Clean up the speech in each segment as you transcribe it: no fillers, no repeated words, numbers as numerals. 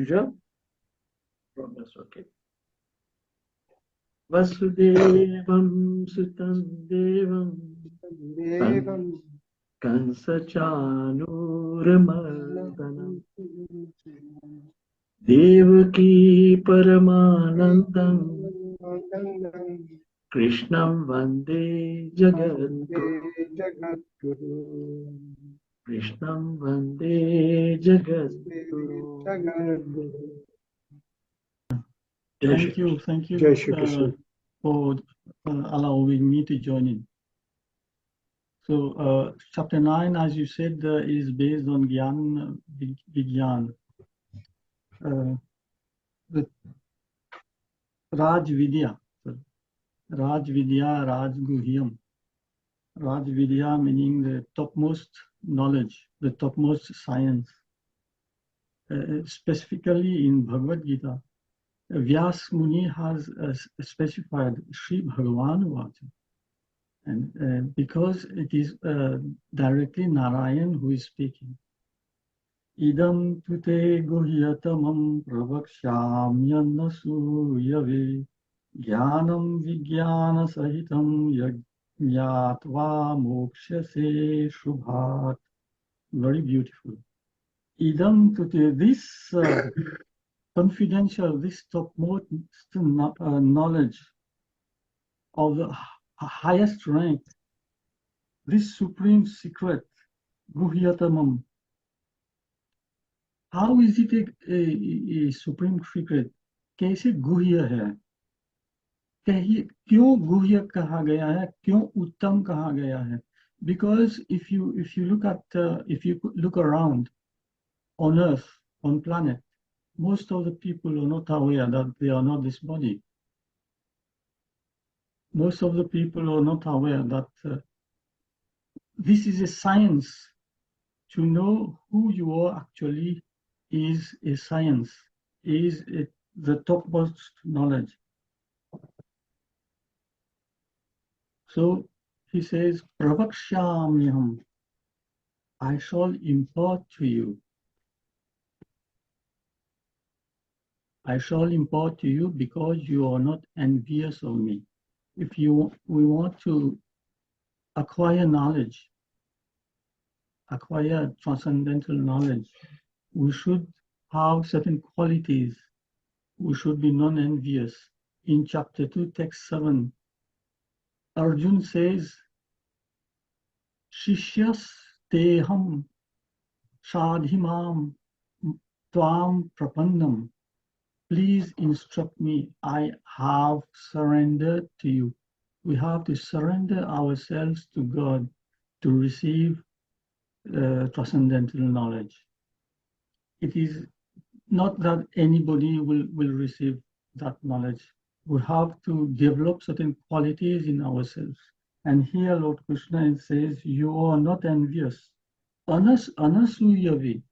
usual. Progress, okay. Vasudevam Sutam Devam Kansachanuramardanam Devaki Paramanandam Krishnam Vande Jagadguru. Krishnam Vande Jagadguru. Thank you for allowing me to join in. So, chapter 9, as you said, is based on Gyan Vigyan. The Raj Vidya, Raj Guhyam. Raj Vidya meaning the topmost knowledge, the topmost science. Specifically in Bhagavad Gita, Vyas Muni has specified Sri Bhagavan Vacha. And because it is directly Narayan who is speaking. Idam tute guhyatamam pravakshyamyanna suyave jnanam vijnana sahitam yajnatva mokshase shubhat. Very beautiful. Idam tute, this confidential, this topmost knowledge of the highest rank, this supreme secret, guhyatamam. How is it a supreme secret? कैसे गुह्य है? क्यों गुह्य कहा गया है? क्यों उत्तम कहा गया है? Because if you look around on Earth, on planet, most of the people are not aware that they are not this body. Most of the people are not aware that this is a science. To know who you are actually is a science, is the topmost knowledge. So he says, Pravakshamyam, I shall impart to you. I shall impart to you because you are not envious of me. If we want to acquire knowledge, acquire transcendental knowledge, we should have certain qualities. We should be non-envious. In chapter 2, text 7, Arjuna says, Shishyas teham shadhimam tvam prapannam. Please instruct me. I have surrendered to you. We have to surrender ourselves to God to receive transcendental knowledge. It is not that anybody will receive that knowledge. We have to develop certain qualities in ourselves. And here Lord Krishna says, you are not envious. Anasuyavi.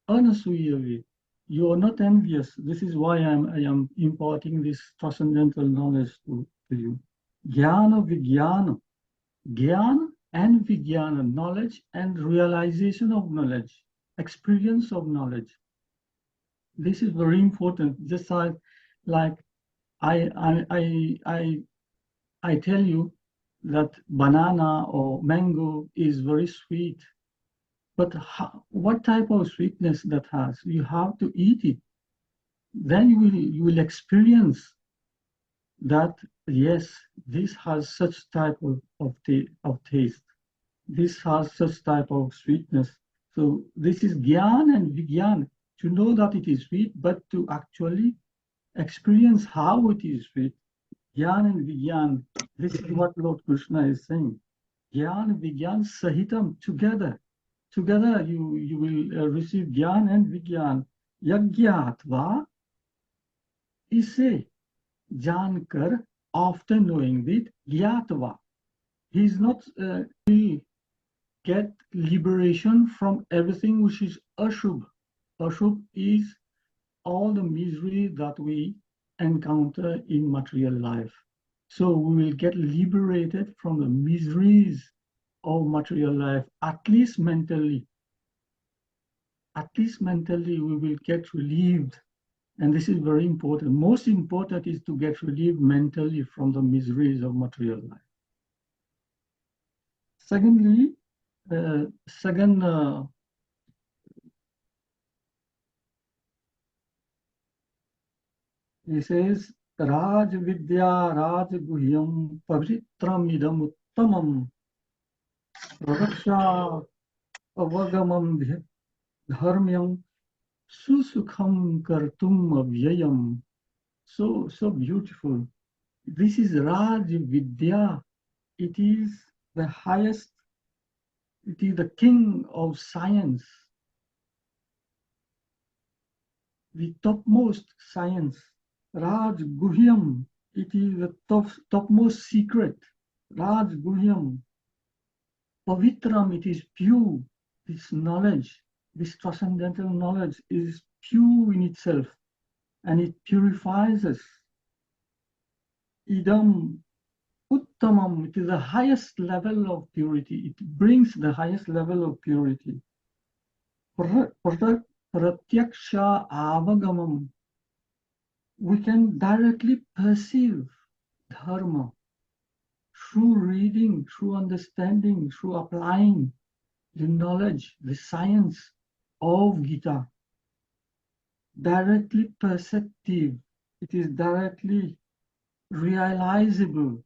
Anasuyavi. You are not envious. This is why I am imparting this transcendental knowledge to you. Jnana Vijnana. Jnana and Vijnana, knowledge and realization of knowledge, experience of knowledge. This is very important. Just like I tell you that banana or mango is very sweet, but what type of sweetness that has? You have to eat it. Then you will experience that, yes, this has such type of taste. This has such type of sweetness. So this is Gyan and Vigyan, to know that it is sweet, but to actually experience how it is sweet. Gyan and Vigyan, this is what Lord Krishna is saying. Gyan and Vigyan sahitam, together. Together you will receive Gyan and Vigyan. Yagyatva, ise jankar, after knowing it, Gyatva. He is not get liberation from everything which is ashubh. Ashubh is all the misery that we encounter in material life. So we will get liberated from the miseries of material life, at least mentally. at least mentally we will get relieved. And this is very important. Most important is to get relieved mentally from the miseries of material life. Secondly, he says, Raj Vidya Raj Guhyam Pavitram Idam Uttamam Pradaksha Avagamam Dharmyam Susukham Kartum Avyayam. So beautiful. This is Raj Vidya. It is the highest, it is the king of science, the topmost science. Raj Guhyam, it is the topmost secret. Raj Guhyam. Pavitram, it is pure. This knowledge, this transcendental knowledge is pure in itself and it purifies us. Idam Uttamam, it is the highest level of purity. It brings the highest level of purity. Pratyaksha Avagamam, we can directly perceive dharma through reading, through understanding, through applying the knowledge, the science of Gita. Directly perceptive, it is directly realizable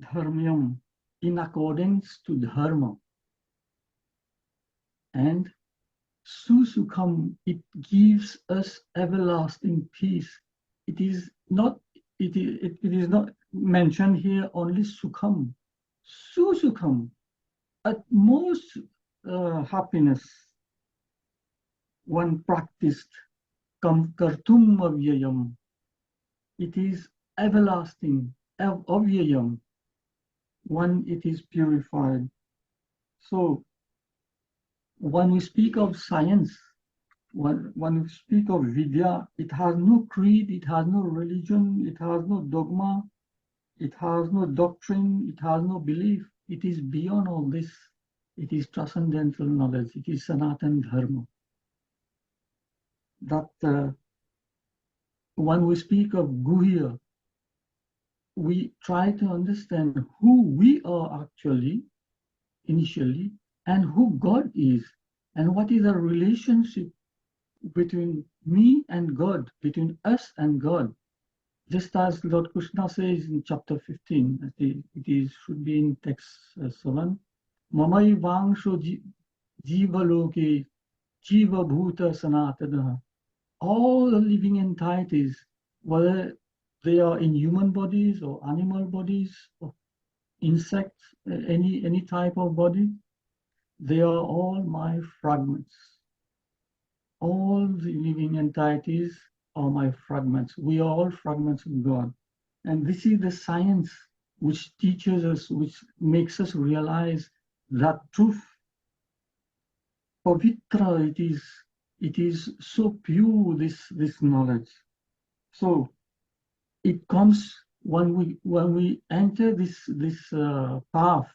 dharmyam in accordance to dharma. And susukham, it gives us everlasting peace. It is not mentioned here only sukham. Susukham, utmost happiness one practiced. Kartum avyayam, it is everlasting, avyayam, when it is purified. So when we speak of science, when we speak of Vidya, it has no creed, it has no religion, it has no dogma, it has no doctrine, it has no belief. It is beyond all this. It is transcendental knowledge. It is Sanatan Dharma. That when we speak of Guhya, we try to understand who we are actually, initially, and who God is, and what is the relationship between me and God, between us and God. Just as Lord Krishna says in chapter 15, should be in text 7, Mamai Vangsho Jiva Loke Jiva Bhuta Sanatana. All the living entities, whether they are in human bodies or animal bodies or insects, any type of body, they are all my fragments. All the living entities are my fragments. We are all fragments of God. And this is the science which teaches us, which makes us realize that truth. Pavitra, it is so pure, this knowledge. So it comes when we enter this path.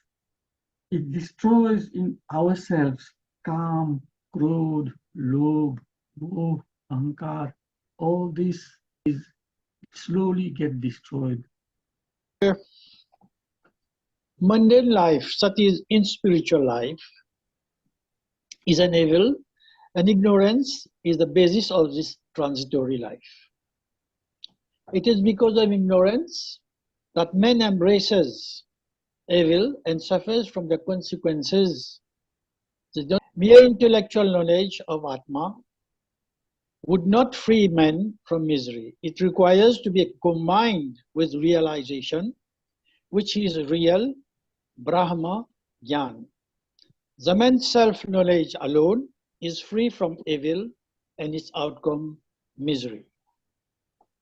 It destroys in ourselves Kam, Krodh, Lobh, Moh, Ahankar. All this is slowly get destroyed. Mundane life, such as in spiritual life, is an evil, and ignorance is the basis of this transitory life. It is because of ignorance that man embraces evil and suffers from the consequences. Mere intellectual knowledge of Atma would not free man from misery. It requires to be combined with realization, which is real Brahma Gyan. The man's self-knowledge alone is free from evil and its outcome misery.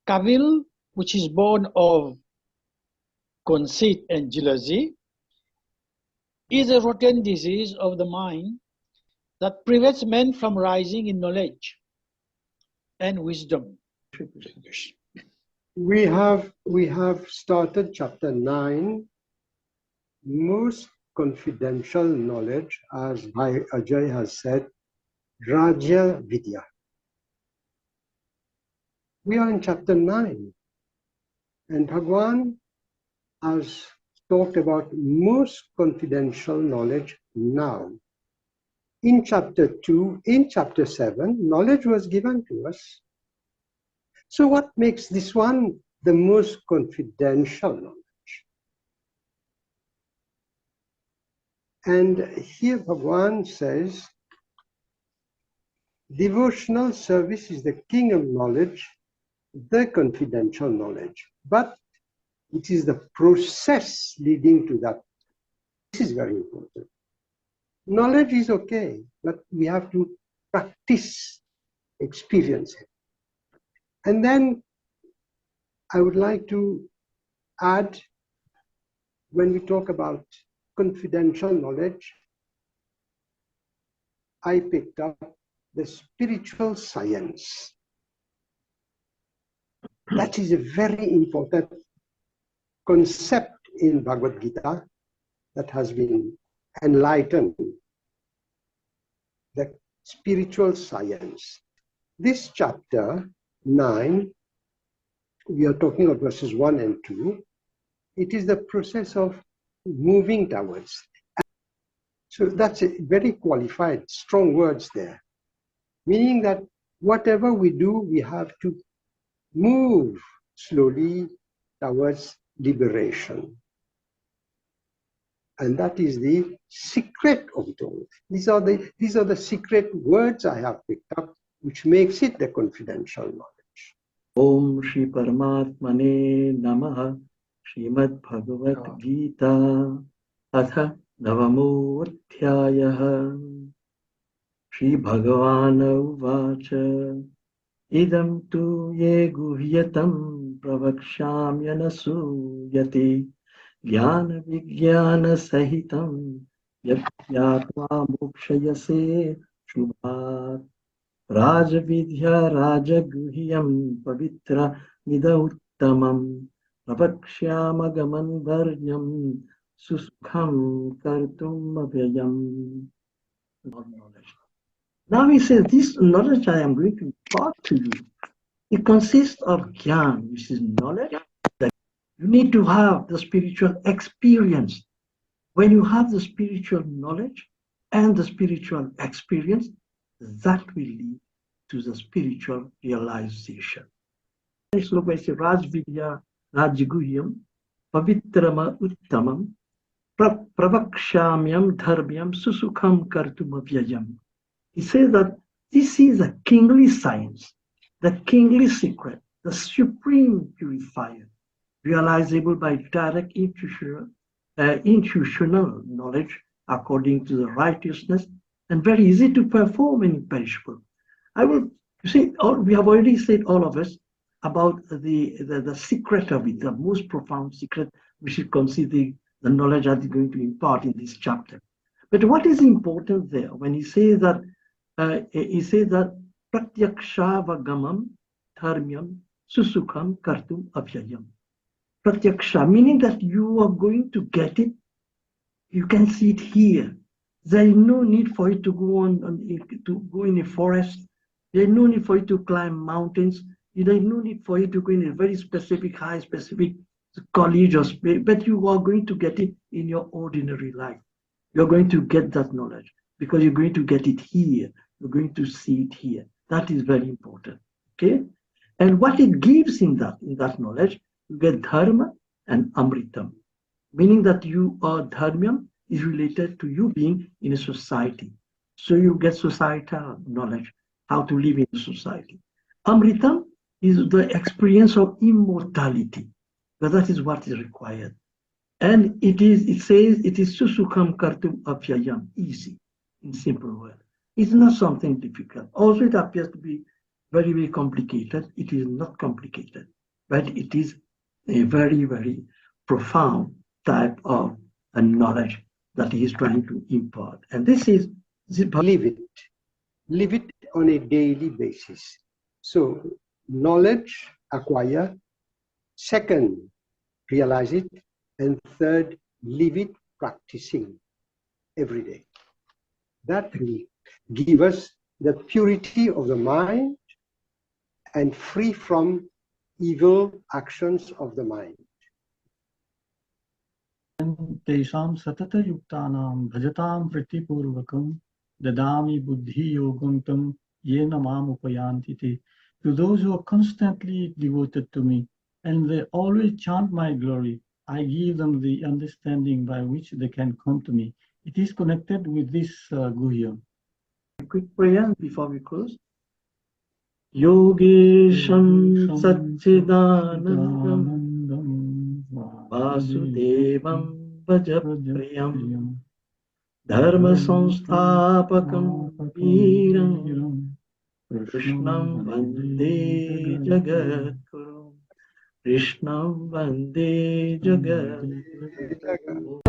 Kavil, which is born of conceit and jealousy, is a rotten disease of the mind that prevents men from rising in knowledge and wisdom. We have started chapter 9, most confidential knowledge, as Bhai Ajay has said. Raja Vidya. We are in chapter 9, and Bhagwan has talked about most confidential knowledge now. In chapter 2, in chapter 7, knowledge was given to us. So what makes this one the most confidential knowledge? And here Bhagwan says, devotional service is the king of knowledge, the confidential knowledge. But it is the process leading to that. This is very important. Knowledge is okay, but we have to practice, experience it. And then I would like to add, when we talk about confidential knowledge, I picked up the spiritual science. That is a very important concept in Bhagavad Gita that has been enlightened. The spiritual science. This chapter 9, we are talking about verses 1 and 2. It is the process of moving towards. So that's a very qualified, strong words there. Meaning that whatever we do, we have to move slowly towards liberation. And that is the secret of it all. These are the secret words I have picked up, which makes it the confidential knowledge. Om Shri Paramatmane Namaha shimadbhagwadGita Atha Navamo Adhyayaha Shri Bhagavana Uvacha Idam tu ye guhyatam pravakshamyanasuyati Jnana Vijnana Sahitam Yatyatva Mokshayase Shubhat Rajavidya Rajaguhyam Pavitra Nidautamam Pravakshyamagaman Varnyam Susukham Kartum Abhyayam. Knowledge. Now he says, this knowledge I am going to impart to you. It consists of jnana, which is knowledge. That you need to have the spiritual experience. When you have the spiritual knowledge and the spiritual experience, that will lead to the spiritual realization. Next look, I say, Rajvidya Rajaguhyam Pavitrama Uttamam Pravakshamyam Dharmyam Susukham Kartumavyayam. He says that this is a kingly science, the kingly secret, the supreme purifier, realizable by direct intuitional knowledge according to the righteousness, and very easy to perform and imperishable. I will say, we have already said, all of us, about the secret of it, the most profound secret, which is considered the knowledge that is going to impart in this chapter. But what is important there when he says that pratyaksha dharmyam susukham kartum abhyayam. Pratyaksha, meaning that you are going to get it, you can see it here. There is no need for you to go to go in a forest. There is no need for you to climb mountains. There is no need for you to go in a very specific, high specific college or space, but you are going to get it in your ordinary life. You're going to get that knowledge because you're going to get it here. You're going to see it here. That is very important. Okay? And what it gives in that knowledge, you get dharma and amritam, meaning that you are dharmyam is related to you being in a society. So you get societal knowledge, how to live in a society. Amritam is the experience of immortality, but that is what is required. And it says it is susukham kartum apyayam, easy, in simple words. It's not something difficult. Also, it appears to be very, very complicated. It is not complicated, but it is a very, very profound type of a knowledge that he is trying to impart. And this is live it on a daily basis. So knowledge acquire, second, realize it, and third, live it, practicing every day. That will give us the purity of the mind and free from evil actions of the mind. Tesham satata yuktanam bhajatam pritipurvakam dadami buddhi yogam tam yena mam upayantiti. To those who are constantly devoted to me and they always chant my glory, I give them the understanding by which they can come to me. It is connected with this guhya. A quick prayer before we close. Yogesham Satchidanandam Vasudevam Vajapriyam Dharma Samsthapakam Veeram Krishnam Vande Jagadguru Krishnam Vande Jagadguru.